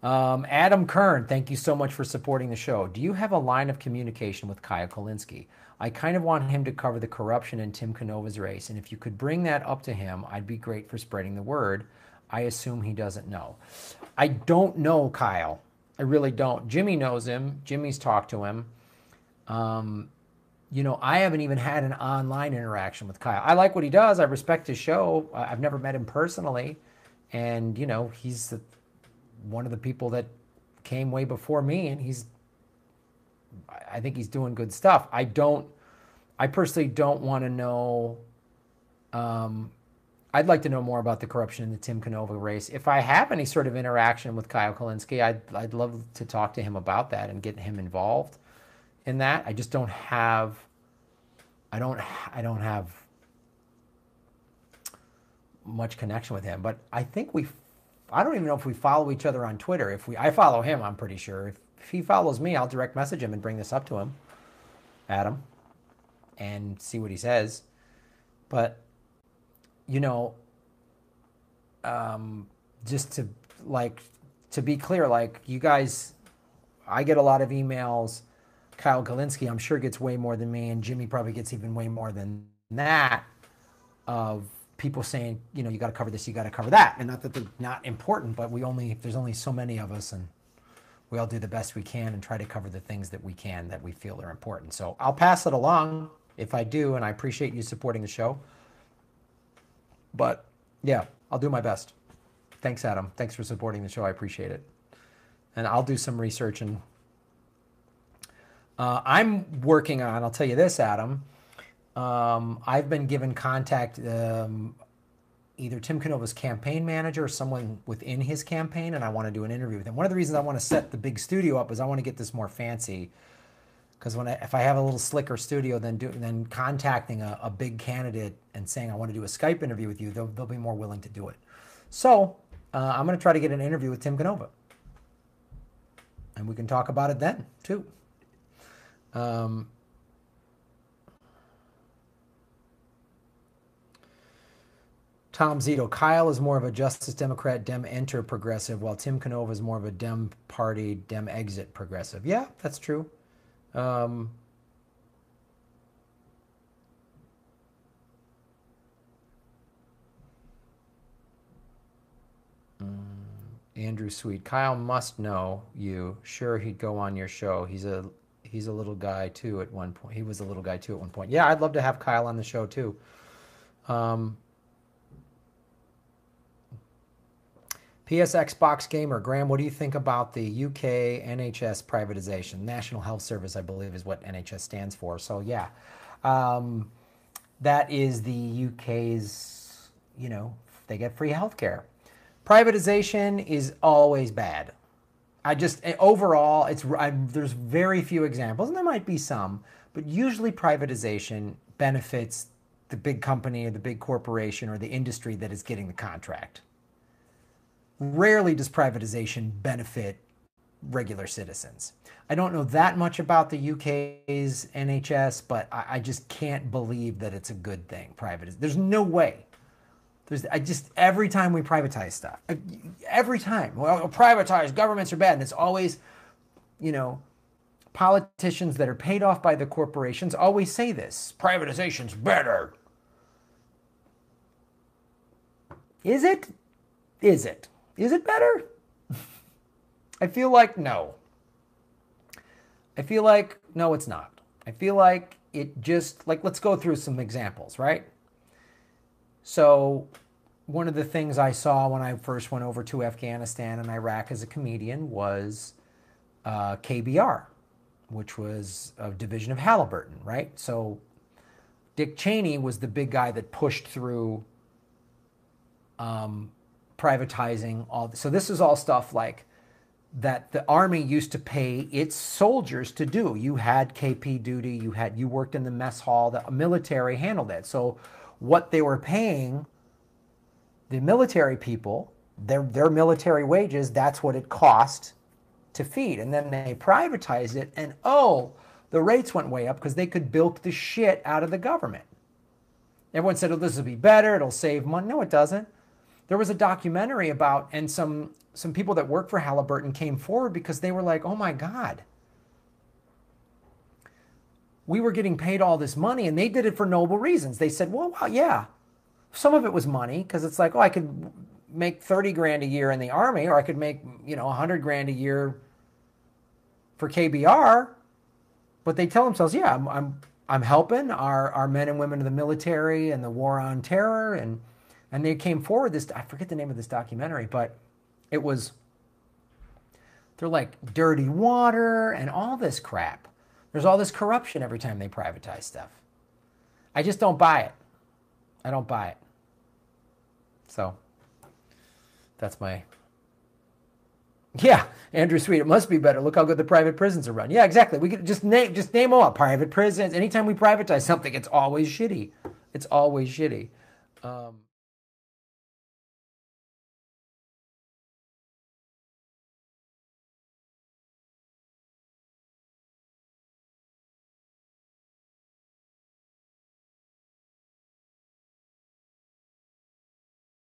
Adam Kern, thank you so much for supporting the show. Do you have a line of communication with Kyle Kalinske? I kind of want him to cover the corruption in Tim Canova's race, and if you could bring that up to him, I'd be great for spreading the word. I assume he doesn't know. I don't know Kyle. I really don't. Jimmy knows him. Jimmy's talked to him. I haven't even had an online interaction with Kyle. I like what he does. I respect his show. I've never met him personally. And, he's one of the people that came way before me, and I think he's doing good stuff. I personally don't want to know. I'd like to know more about the corruption in the Tim Canova race. If I have any sort of interaction with Kyle Kalinske, I'd love to talk to him about that and get him involved in that. I just don't have. I don't have much connection with him, but I think I don't even know if we follow each other on Twitter. I follow him, I'm pretty sure. If he follows me, I'll direct message him and bring this up to him, Adam, and see what he says. But, just to be clear, you guys, I get a lot of emails. Kyle Kalinske, I'm sure, gets way more than me, and Jimmy probably gets even way more than that, of people saying, you got to cover this, you got to cover that. And not that they're not important, but there's only so many of us, and we all do the best we can and try to cover the things that we can that we feel are important. So I'll pass it along if I do, and I appreciate you supporting the show. But yeah, I'll do my best. Thanks, Adam. Thanks for supporting the show. I appreciate it. And I'll do some research. And I'm working on, I'll tell you this, Adam, I've been given contact, either Tim Canova's campaign manager or someone within his campaign, and I want to do an interview with him. One of the reasons I want to set the big studio up is I want to get this more fancy, because if I have a little slicker studio, then contacting a big candidate and saying I want to do a Skype interview with you, they'll be more willing to do it. So I'm going to try to get an interview with Tim Canova, and we can talk about it then too. Tom Zito, Kyle is more of a Justice Democrat, Dem enter progressive, while Tim Canova is more of a Dem party, Dem exit progressive. Yeah, that's true. Andrew Sweet, Kyle must know you. Sure, he'd go on your show. He's a little guy too at one point. He was a little guy too at one point. Yeah, I'd love to have Kyle on the show too. PS Xbox Gamer, Graham, what do you think about the UK NHS privatization? National Health Service, I believe, is what NHS stands for. So yeah, that is the UK's, they get free healthcare. Privatization is always bad. Overall, there's very few examples, and there might be some, but usually privatization benefits the big company or the big corporation or the industry that is getting the contract. Rarely does privatization benefit regular citizens. I don't know that much about the UK's NHS, but I just can't believe that it's a good thing. There's no way. Every time we privatize stuff, every time, privatize, governments are bad. And it's always, politicians that are paid off by the corporations always say this, privatization's better. Is it? Is it? Is it better? I feel like no. I feel like, no, it's not. I feel like it just, let's go through some examples, right? So one of the things I saw when I first went over to Afghanistan and Iraq as a comedian was KBR, which was a division of Halliburton, right? So Dick Cheney was the big guy that pushed through privatizing all. So this is all stuff that the Army used to pay its soldiers to do. You had KP duty, you worked in the mess hall, the military handled it. So what they were paying the military people, their military wages, that's what it cost to feed. And then they privatized it, and the rates went way up because they could bilk the shit out of the government. Everyone said, this will be better, it'll save money. No, it doesn't. There was a documentary about, and some some people that work for Halliburton came forward because they were like, oh my God, we were getting paid all this money, and they did it for noble reasons. They said, well, yeah, some of it was money, because it's like, oh, I could make 30 grand a year in the Army, or I could make, 100 grand a year for KBR. But they tell themselves, yeah, I'm helping our men and women of the military and the war on terror, and they came forward. I forget the name of this documentary, but it was, they're like dirty water and all this crap. There's all this corruption every time they privatize stuff. I just don't buy it. I don't buy it. So that's my... Yeah, Andrew Sweet, it must be better. Look how good the private prisons are run. Yeah, exactly. We could just name them all. Private prisons. Anytime we privatize something, it's always shitty. It's always shitty.